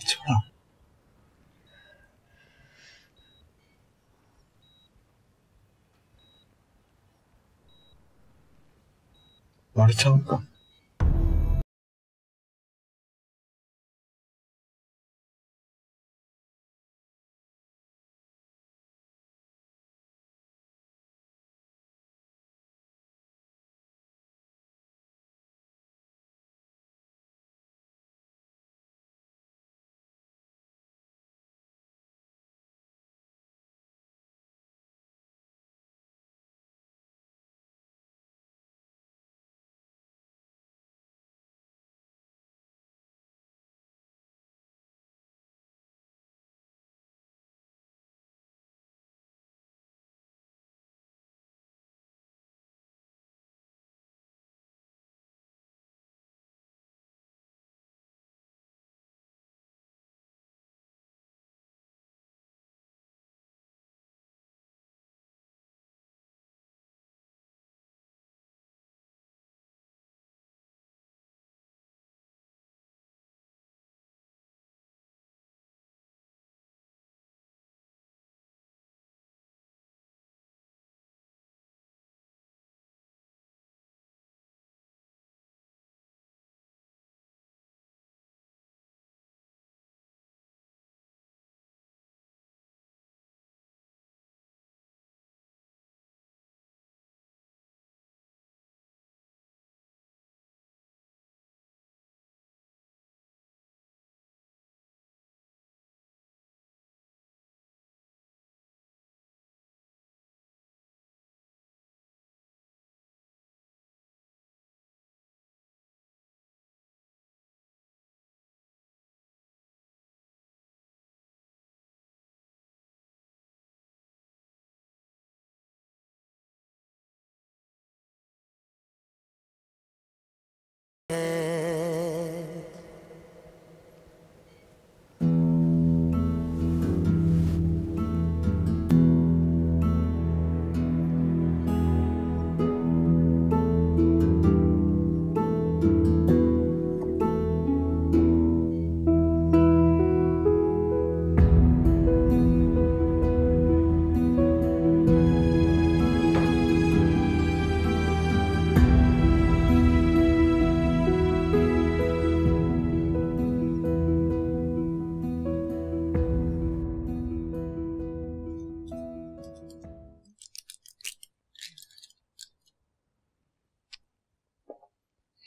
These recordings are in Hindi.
छोड़ा। मर जाऊंगा।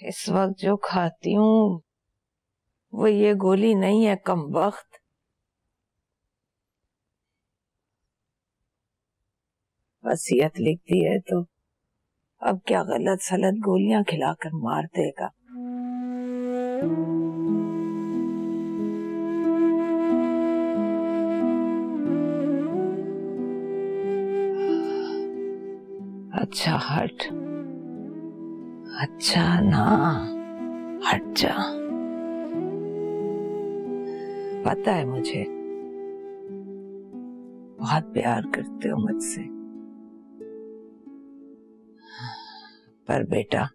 इस वक्त जो खाती हूँ वो ये गोली नहीं है कमबख्त। वसीयत लिख दी है तो अब क्या गलत सलत गोलियां खिलाकर मार देगा। अच्छा हट, अच्छा ना हट जा। पता है मुझे बहुत प्यार करते हो मुझसे, पर बेटा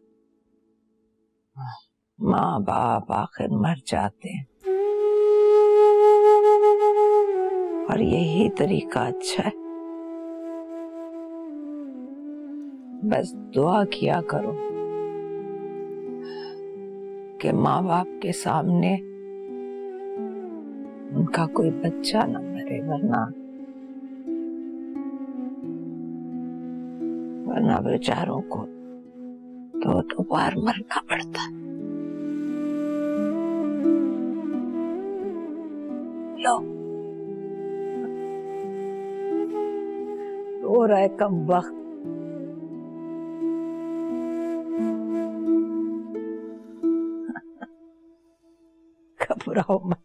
माँ बाप आखिर मर जाते हैं और यही तरीका अच्छा है। बस दुआ किया करो कि माँ बाप के सामने उनका कोई बच्चा न मरे, वरना बेचारों को तो बार मरना पड़ता है। लो रो रहा है कमबख्त। घबराओ मत,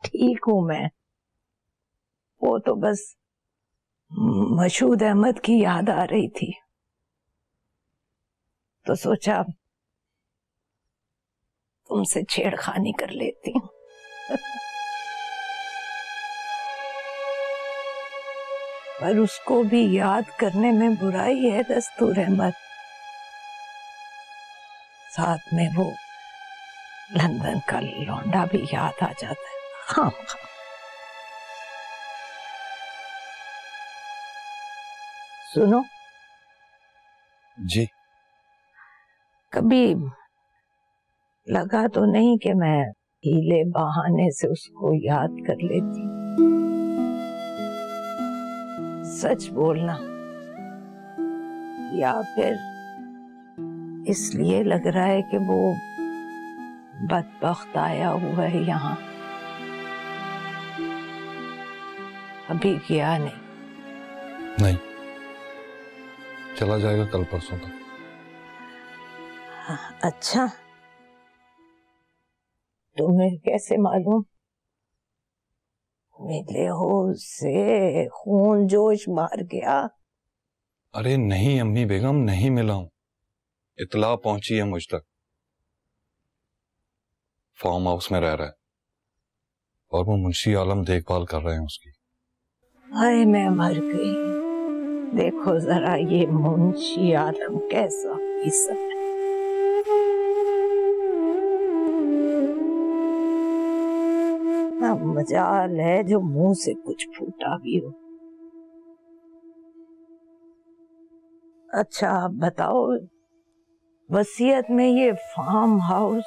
ठीक हूं मैं। वो तो बस मशहूद अहमद की याद आ रही थी तो सोचा तुमसे छेड़खानी कर लेती हूँ। पर उसको भी याद करने में बुराई है दस्तूर अहमद। साथ में वो लंदन का लौंडा भी याद आ जाता है। हाँ, सुनो जी। कभी लगा तो नहीं कि मैं हीले बहाने से उसको याद कर लेती? सच बोलना, या फिर इसलिए लग रहा है कि वो बदबख्त आया हुआ है यहाँ, अभी गया नहीं, चला जाएगा कल परसों तक। अच्छा, तुम्हें कैसे मालूम? मिले हो उससे? खून जोश मार गया? अरे नहीं अम्मी बेगम, नहीं मिला हूं। इतला पहुंची है मुझ तक, फार्म हाउस में रह रहा है और वो मुंशी आलम देखभाल कर रहे हैं उसकी। हाय मैं मर गई। देखो जरा ये मुंशी आलम कैसा किस्म है। ना मजाल है जो मुंह से कुछ फूटा भी हो। अच्छा बताओ, वसीयत में ये फार्म हाउस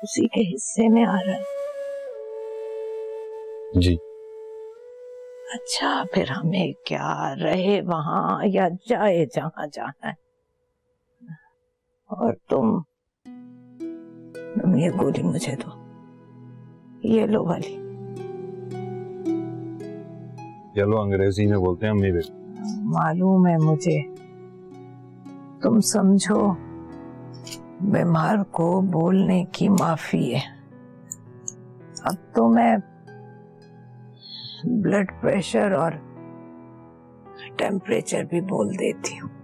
उसी के हिस्से में आ रहा है? जी। अच्छा, फिर हमें क्या, रहे वहां या जाए जहां जाना है। और तुम ये गोली मुझे दो, ये लो वाली। ये लो, अंग्रेजी में बोलते हैं अम्मी बेगम। मालूम है मुझे, तुम समझो बीमार को बोलने की माफी है। अब तो मैं ब्लड प्रेशर और टेम्परेचर भी बोल देती हूँ।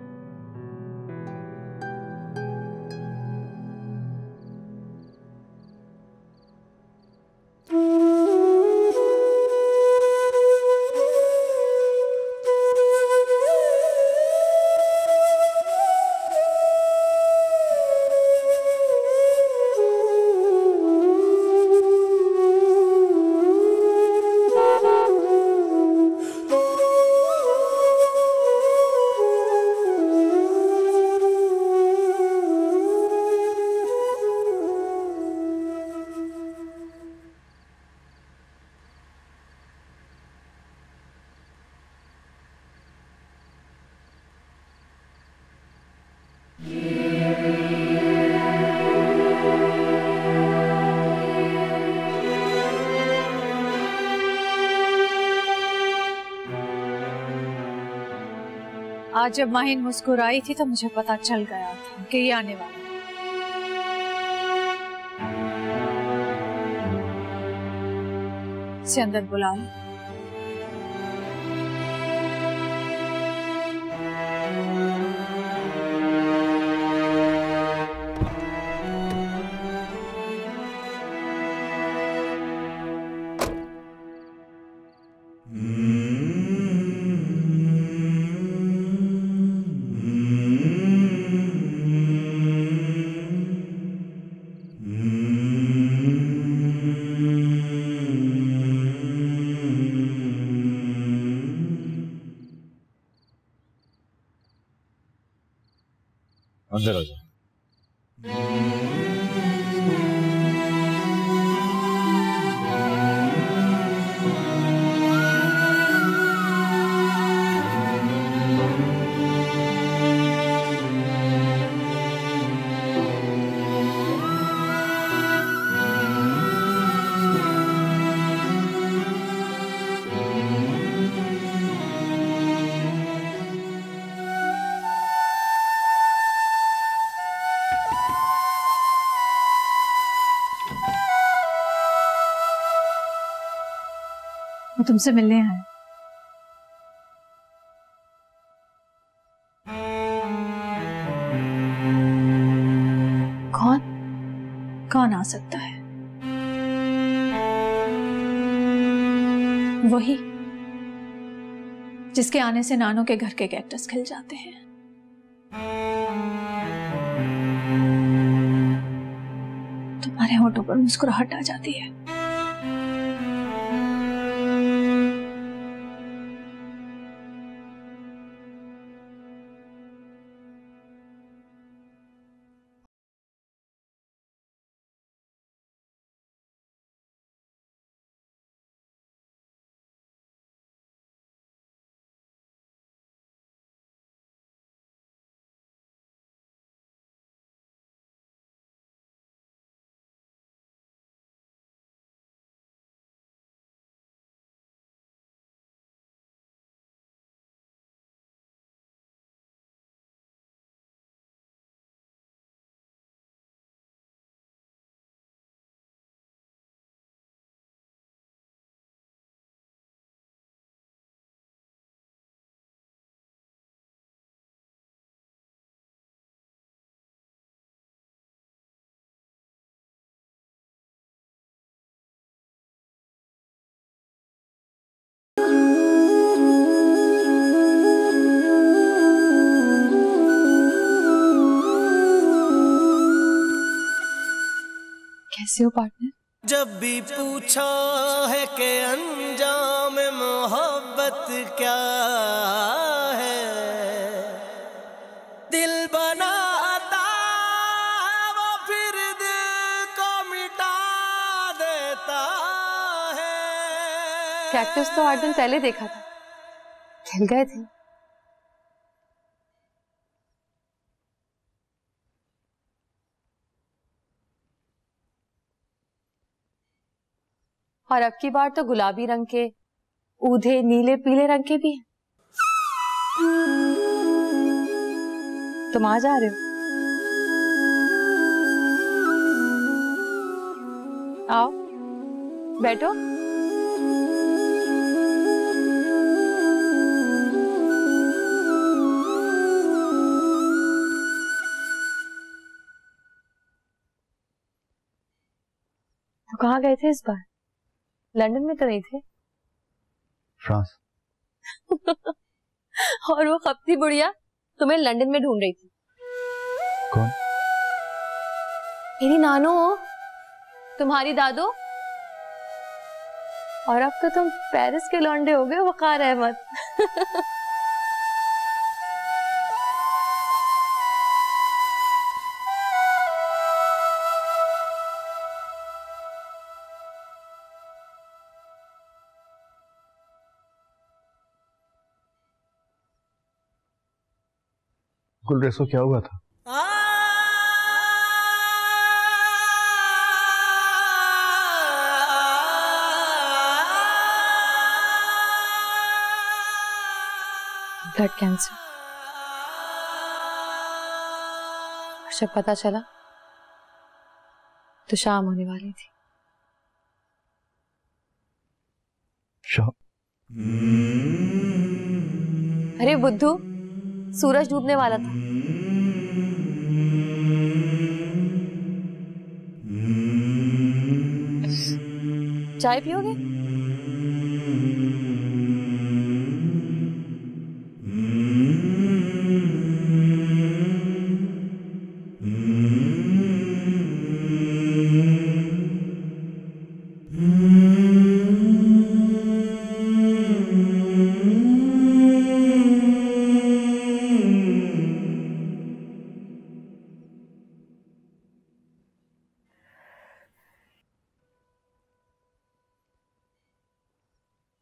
आज जब माहिन मुस्कुराई थी तो मुझे पता चल गया था कि ये आने वाला है। इसे अंदर बुला लो। अंदर आ जाओ। वो तुमसे मिलने आया। कौन कौन आ सकता है? वही जिसके आने से नानों के घर के कैक्टस खिल जाते हैं। हमारे होठों पर मुस्कुराहट आ जाती है। कैसे हो पार्टनर? जब भी पूछा है कि अंजाम मोहब्बत क्या है, दिल बनाता वो फिर दिल को मिटा देता है। कैक्टस तो 8 दिन पहले देखा था, खिल गए थे। और अब की बार तो गुलाबी रंग के, ऊधे नीले पीले रंग के भी हैं। तुम आ जा रहे हो? आओ बैठो। तो कहाँ गए थे इस बार? लंदन में तो नहीं थे? फ्रांस। और वो खपती बुढ़िया तुम्हें लंदन में ढूंढ रही थी। कौन? मेरी नानो, तुम्हारी दादो। और अब तो तुम पेरिस के लौंडे हो गए, वकार अहमद। गुलरेज को क्या हुआ था? Blood cancer. जब पता चला तो शाम होने वाली थी। शाम? अरे बुद्धू, सूरज डूबने वाला था। चाय पियोगे?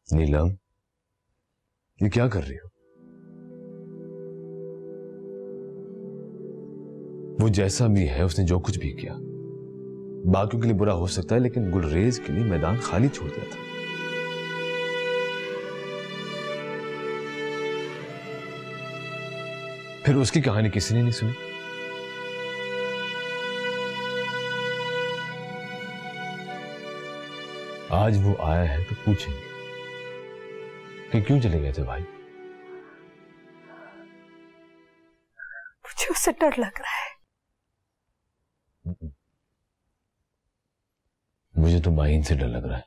नीलम, ये क्या कर रही हो? वो जैसा भी है, उसने जो कुछ भी किया बाकियों के लिए बुरा हो सकता है, लेकिन गुलरेज के लिए मैदान खाली छोड़ दिया था। फिर उसकी कहानी किसी ने नहीं सुनी। आज वो आया है तो पूछेंगे कि क्यों चले गए थे भाई। मुझे उससे डर लग रहा है। मुझे तो माहीन से डर लग रहा है।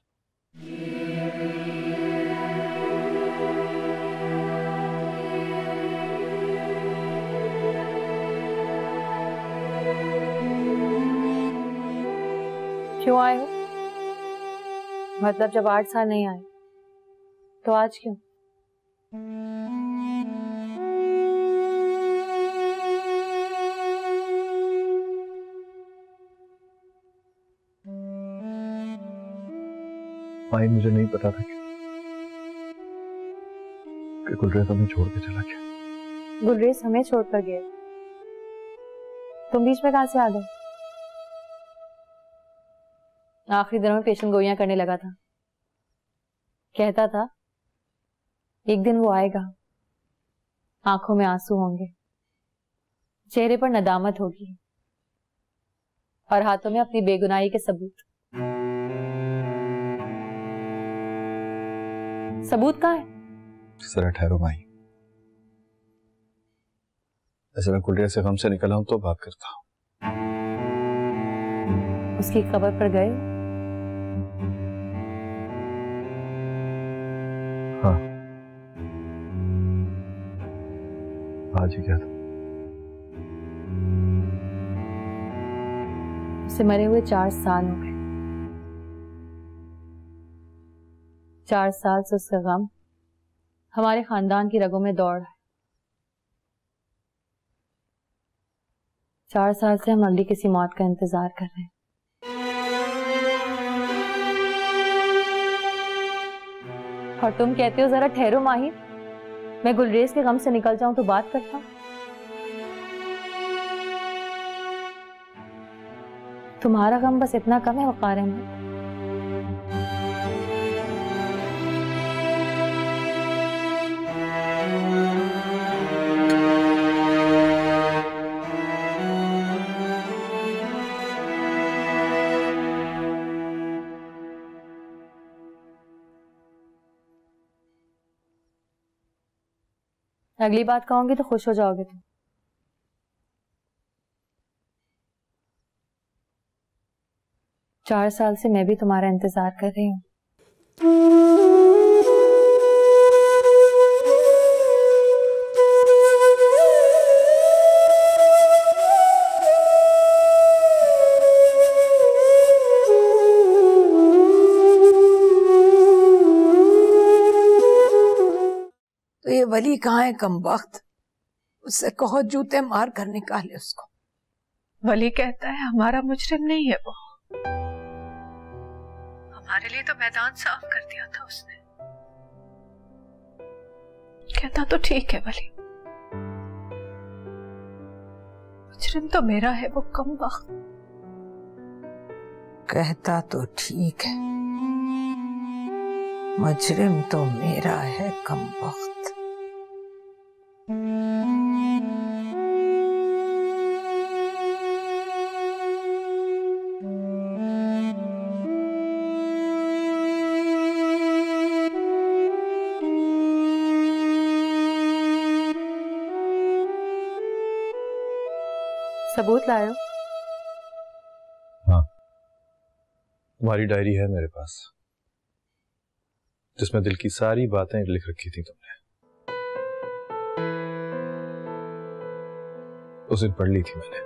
क्यों आए हो? मतलब जब 8 साल नहीं आए तो आज क्यों? माही, मुझे नहीं पता था कि गुलरेज हमें छोड़ के चला गया। गुलरेज हमें छोड़कर गए, तुम बीच में कहां से आ गए? आखिरी दिनों में पेशेंट गोलियां करने लगा था, कहता था एक दिन वो आएगा, आंखों में आंसू होंगे, चेहरे पर नदामत होगी और हाथों में अपनी बेगुनाही के सबूत। सबूत कहाँ है? जरा ठहरो माही। ऐसे मैं गुलरेज से गम से निकला हूं तो बात करता हूं। उसकी खबर पर गए? हाँ, आज ही क्या था? उसे मरे हुए 4 साल हो गए। 4 साल से उसका गम हमारे खानदान की रगों में दौड़ रहा है। 4 साल से हम अगली किसी मौत का इंतजार कर रहे हैं। और तुम कहते हो जरा ठहरो माही, मैं गुलरेज के गम से निकल जाऊं तो बात करता हूं। तुम्हारा गम बस इतना कम है वकार अहमद? अगली बात कहूंगी तो खुश हो जाओगे तुम। 4 साल से मैं भी तुम्हारा इंतजार कर रही हूँ। तो ये वली कहाँ है कमबख्त? उससे कहो जूते मार कर निकाले उसको। वली कहता है हमारा मुजरिम नहीं है वो, हमारे लिए तो मैदान साफ कर दिया था उसने। कहता तो ठीक है वली, मुजरिम तो मेरा है वो कमबख्त। कहता तो ठीक है, मुजरिम तो मेरा है कमबख्त। सबूत लाए हो? हाँ, तुम्हारी डायरी है मेरे पास, जिसमें दिल की सारी बातें लिख रखी थी तुमने। उस दिन पढ़ ली थी मैंने।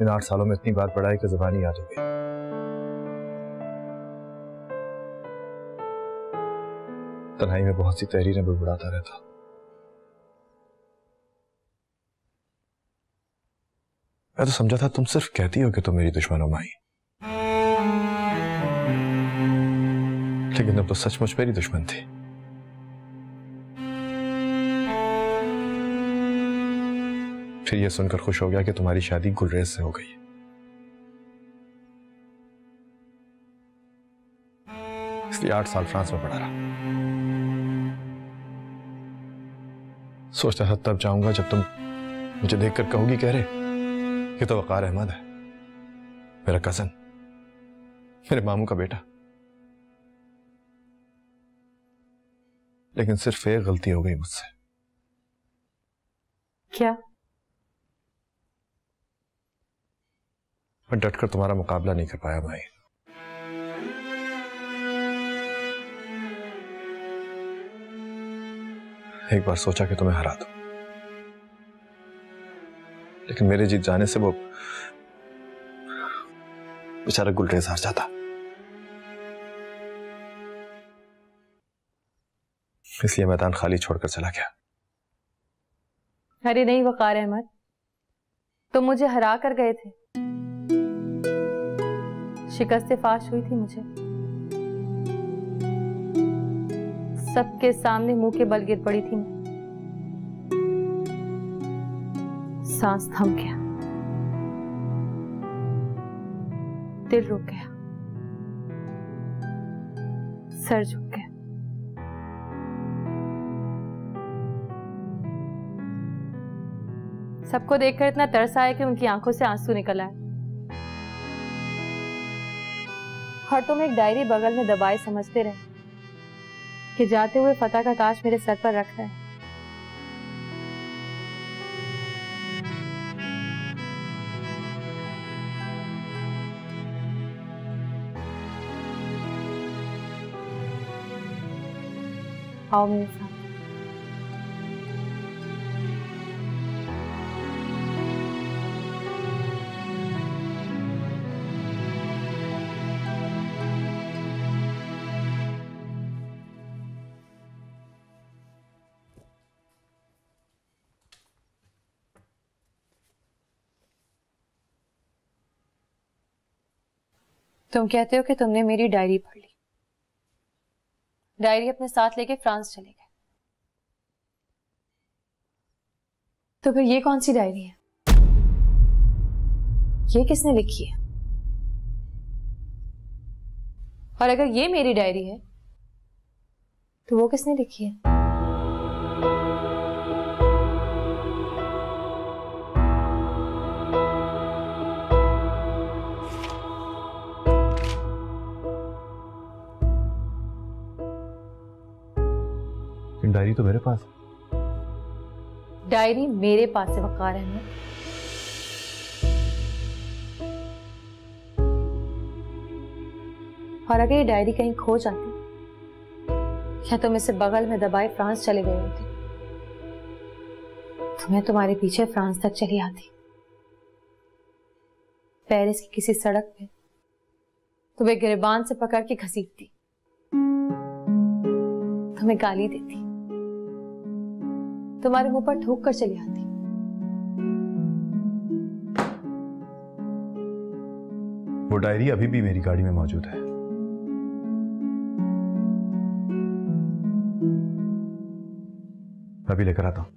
इन 8 सालों में इतनी बार पढ़ाई कि ज़बानी याद हो गई। तन्हाई में बहुत सी तहरीरें बुड़बुड़ाता रहता। मैं तो समझा था तुम सिर्फ कहती हो कि तुम मेरी दुश्मन हो माही, लेकिन तुम तो सचमुच मेरी दुश्मन थी। फिर यह सुनकर खुश हो गया कि तुम्हारी शादी गुलरेज से हो गई। इसलिए 8 साल फ्रांस में पढ़ा रहा। सोचता था तब जाऊंगा जब तुम मुझे देखकर कहोगी, कह रहे ये तो वकार अहमद है, मेरा कजन, मेरे मामू का बेटा। लेकिन सिर्फ एक गलती हो गई मुझसे। क्या? मैं डटकर तुम्हारा मुकाबला नहीं कर पाया भाई। एक बार सोचा कि तुम्हें हरा दूं, लेकिन मेरे जीत जाने से वो बेचारा गुलरेज हार जाता। इसलिए मैदान खाली छोड़कर चला गया। अरे नहीं वकार अहमद, तुम मुझे हरा कर गए थे। शिकस्त फाश हुई थी मुझे। सबके सामने मुंह के बल गिर पड़ी थी मैं। सांस थम गया, दिल रुक गया, सर झुक गया। सबको देखकर इतना तरस आया कि उनकी आंखों से आंसू निकल आए। और तुम एक डायरी बगल में दबाए समझते रहे कि जाते हुए फतह का ताज मेरे सर पर रख रहे हैं। आओ मेरे साथ। तुम कहते हो कि तुमने मेरी डायरी पढ़ ली, डायरी अपने साथ लेके फ्रांस चले गए। तो फिर ये कौन सी डायरी है? ये किसने लिखी है? और अगर ये मेरी डायरी है तो वो किसने लिखी है? डायरी तो मेरे पास है। डायरी मेरे पास है वकार अहमद। और अगर ये डायरी कहीं खो जाती या तुम इसे बगल में दबाए फ्रांस चले गए होते तो मैं तुम्हारे पीछे फ्रांस तक चली आती। पेरिस की किसी सड़क पे तुम्हें गिरबान से पकड़ के घसीटती, तुम्हें गाली देती, तुम्हारे मुंह पर थूक कर चली आती। वो डायरी अभी भी मेरी गाड़ी में मौजूद है। अभी लेकर आता हूं।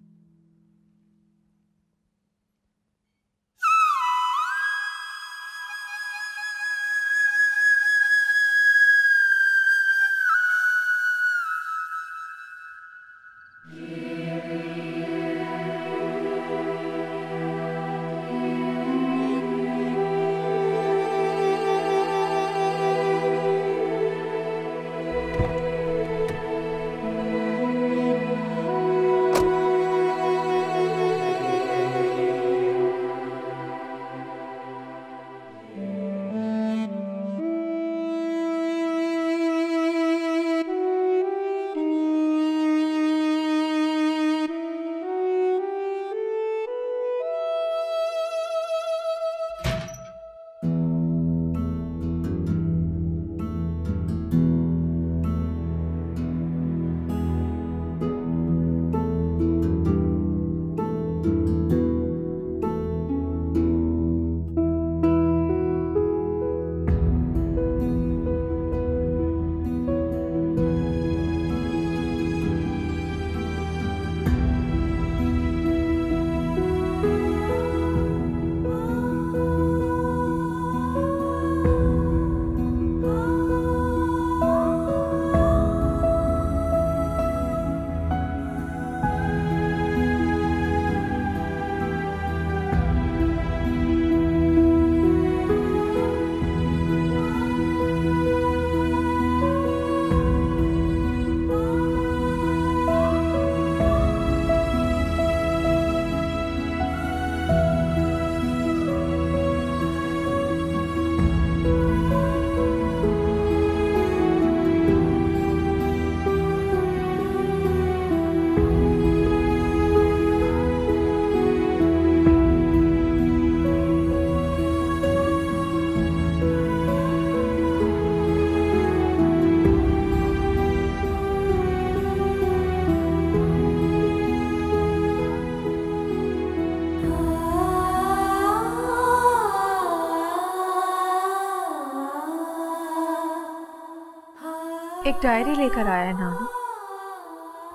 डायरी लेकर आया है नानू,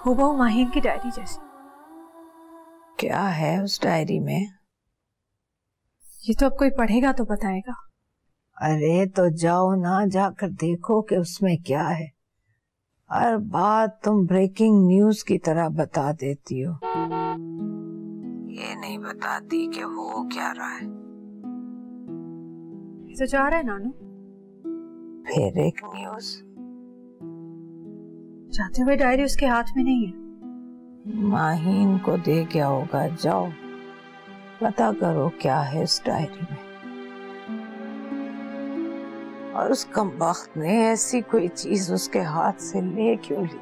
हुबहू माहीन की डायरी जैसी। क्या है उस डायरी में? ये तो अब कोई पढ़ेगा तो बताएगा। अरे तो जाओ ना, जाकर देखो कि उसमें क्या है। हर बात तुम ब्रेकिंग न्यूज की तरह बता देती हो, ये नहीं बताती कि हो क्या रहा है। ये तो जा रहा है नानू। फिर एक न्यूज। जाते हुए डायरी उसके हाथ में नहीं है। माहीन को दे गया होगा, जाओ पता करो क्या है इस डायरी में। और उस कमबख्त ने ऐसी कोई चीज उसके हाथ से ले क्यों ली?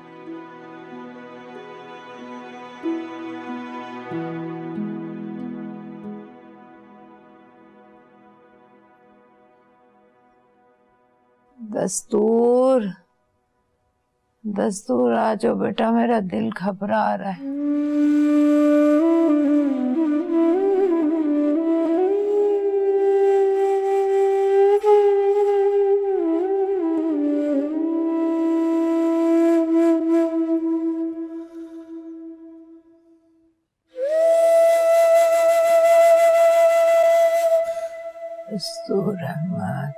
दस्तूर, दस्तूर आ जाओ बेटा, मेरा दिल घबरा रहा है। दस्तूर अहमद,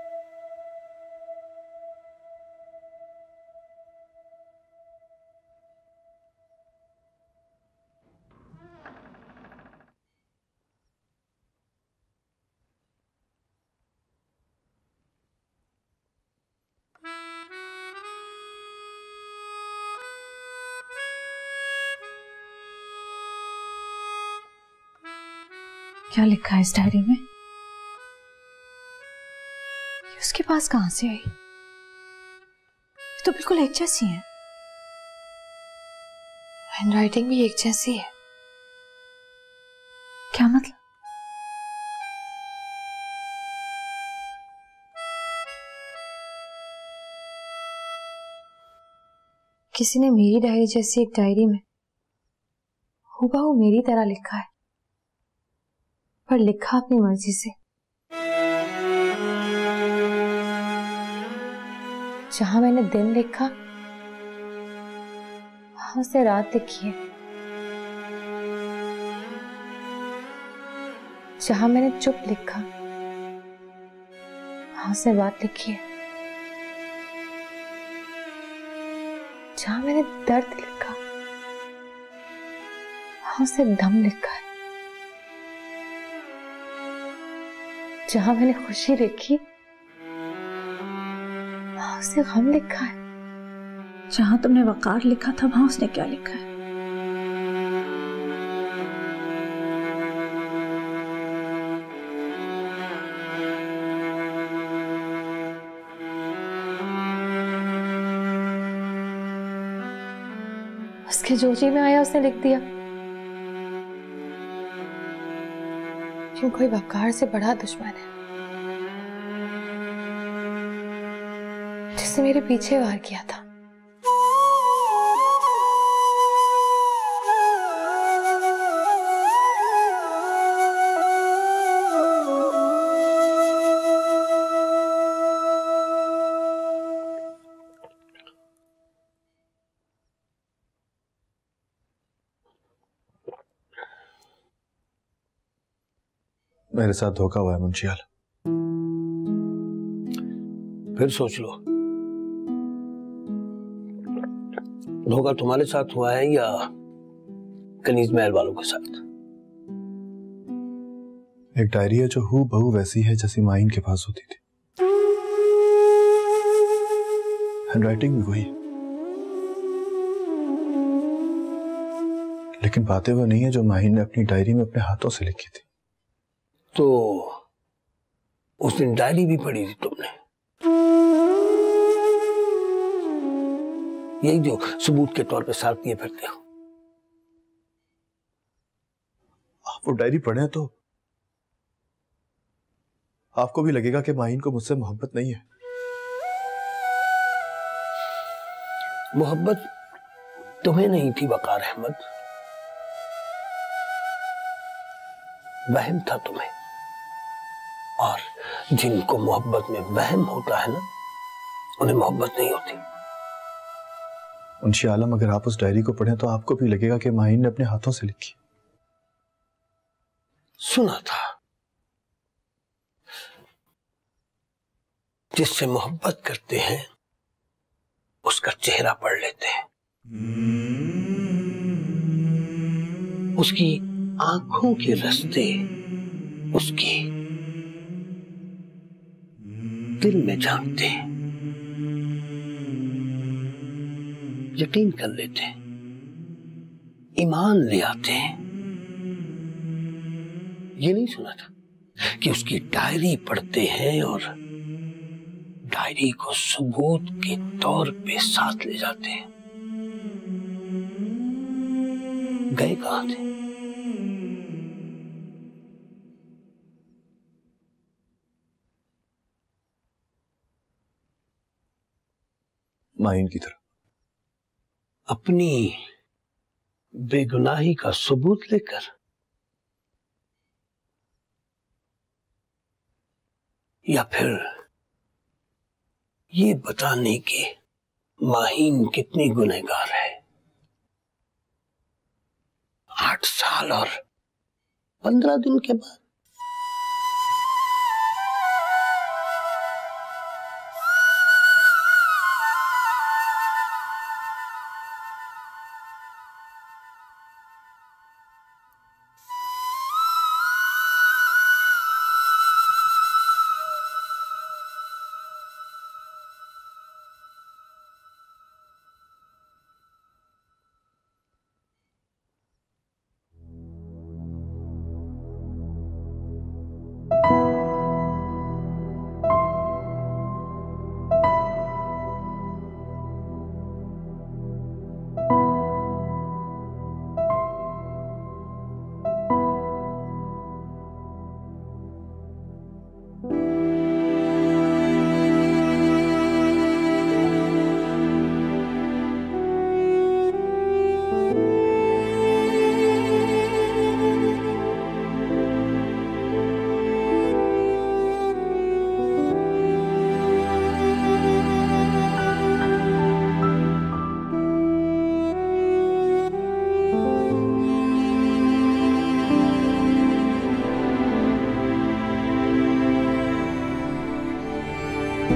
क्या लिखा है इस डायरी में? ये उसके पास कहां से आई? ये तो बिल्कुल एक जैसी है। हैंडराइटिंग भी एक जैसी है। क्या मतलब? किसी ने मेरी डायरी जैसी एक डायरी में हुबहू मेरी तरह लिखा है, पर लिखा अपनी मर्जी से। जहां मैंने दिन लिखा वहां से रात लिखी है। जहां मैंने चुप लिखा वहां से बात लिखी है। जहां मैंने दर्द लिखा वहां से दम लिखा है। जहां मैंने खुशी लिखी वहां से गम लिखा है। जहां तुमने वकार लिखा था वहां उसने क्या लिखा है? उसके जो जी में आया उसने लिख दिया। क्यों कोई वकार से बड़ा दुश्मन है जिसने मेरे पीछे वार किया था। मेरे साथ धोखा हुआ है मुंशियाल। फिर सोच लो, धोखा तुम्हारे साथ हुआ है या कनीज महल वालों के साथ? एक डायरी है जो हू बहू वैसी है जैसी माइन के पास होती थी। हैंडराइटिंग भी वही है, लेकिन बातें वो नहीं है जो माइन ने अपनी डायरी में अपने हाथों से लिखी थी। तो उस दिन डायरी भी पढ़ी थी तुमने? यही जो सबूत के तौर पे साथ दिए फिरते हो। आप वो डायरी पढ़ें तो आपको भी लगेगा कि माहीन को मुझसे मोहब्बत नहीं है। मोहब्बत तुम्हें नहीं थी वकार अहमद, वहम था तुम्हें। और जिनको मोहब्बत में वहम होता है ना, उन्हें मोहब्बत नहीं होती। मुंशी आलम, अगर आप उस डायरी को पढ़ें तो आपको भी लगेगा कि माहीन ने अपने हाथों से लिखी। सुना था, जिससे मोहब्बत करते हैं उसका चेहरा पढ़ लेते हैं, उसकी आंखों के रास्ते उसकी दिल में झांकते हैं, यकीन कर लेते हैं, ईमान ले आते हैं। ये नहीं सुना था कि उसकी डायरी पढ़ते हैं और डायरी को सबूत के तौर पे साथ ले जाते हैं। गए कहां थे? माहीन की तरफ। अपनी बेगुनाही का सबूत लेकर, या फिर ये बताने की माहीन कितनी गुनहगार है। 8 साल और 15 दिन के बाद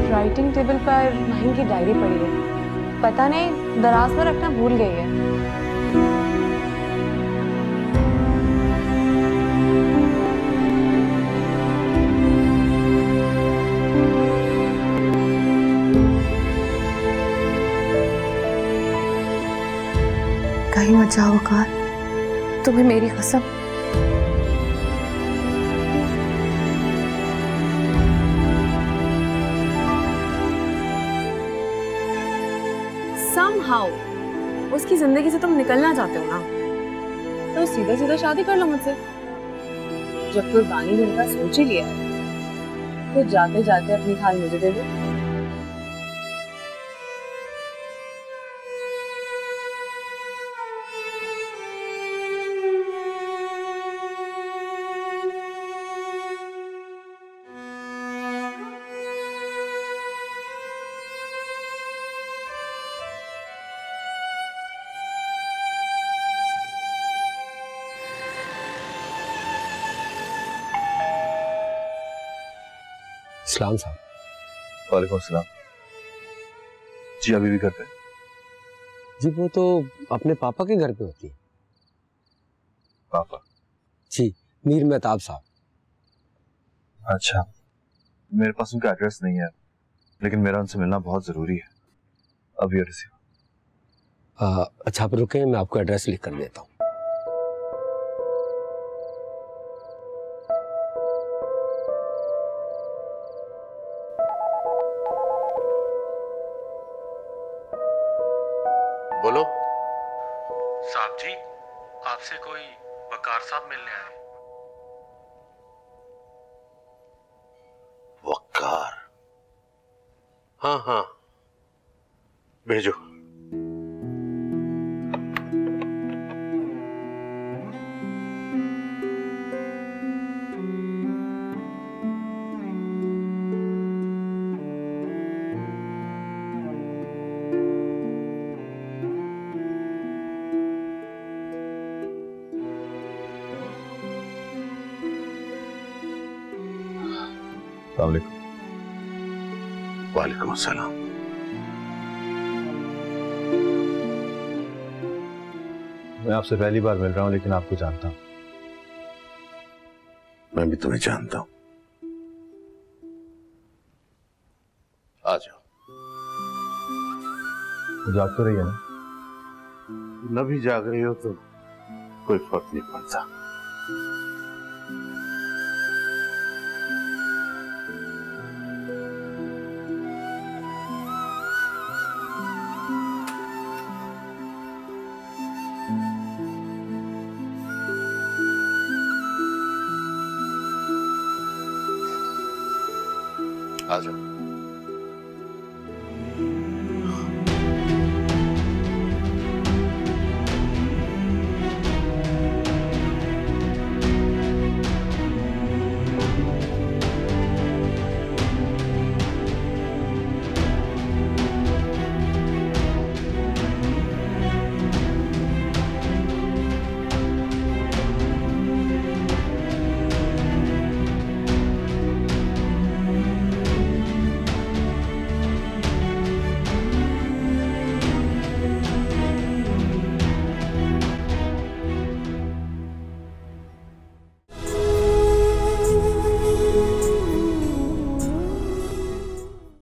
राइटिंग टेबल पर माहीन की डायरी पड़ी है। पता नहीं दराज में रखना भूल गई है। कहीं मत जाओ वकार, तुम्हें मेरी कसम। Somehow, उसकी जिंदगी से तुम निकलना चाहते हो ना, तो सीधा सीधा शादी कर लो मुझसे। जब कुर्बानी दिल का सोच ही लिया है तो जाते जाते अपनी खाल मुझे दे दो। सलाम साहब। वालेकुम सलाम। जी अभी भी घर पे? जी वो तो अपने पापा के घर पे होती है। पापा? जी मीर मेहताब साहब। अच्छा, मेरे पास उनका एड्रेस नहीं है, लेकिन मेरा उनसे मिलना बहुत जरूरी है। अभी रिसीव। अच्छा आप रुके, मैं आपको एड्रेस लिख कर देता हूँ। बोलो। साहब जी, आपसे कोई वकार साहब मिलने आए। वकार? हाँ हाँ, भेजो। अस्सलाम वालेकुम। वालेकुम अस्सलाम। मैं आपसे पहली बार मिल रहा हूं, लेकिन आपको जानता हूं। मैं भी तुम्हें जानता हूं। आ जाओ। जाग तो रही है ना? न भी जाग रही हो तो कोई फर्क नहीं पड़ता। आ जाओ।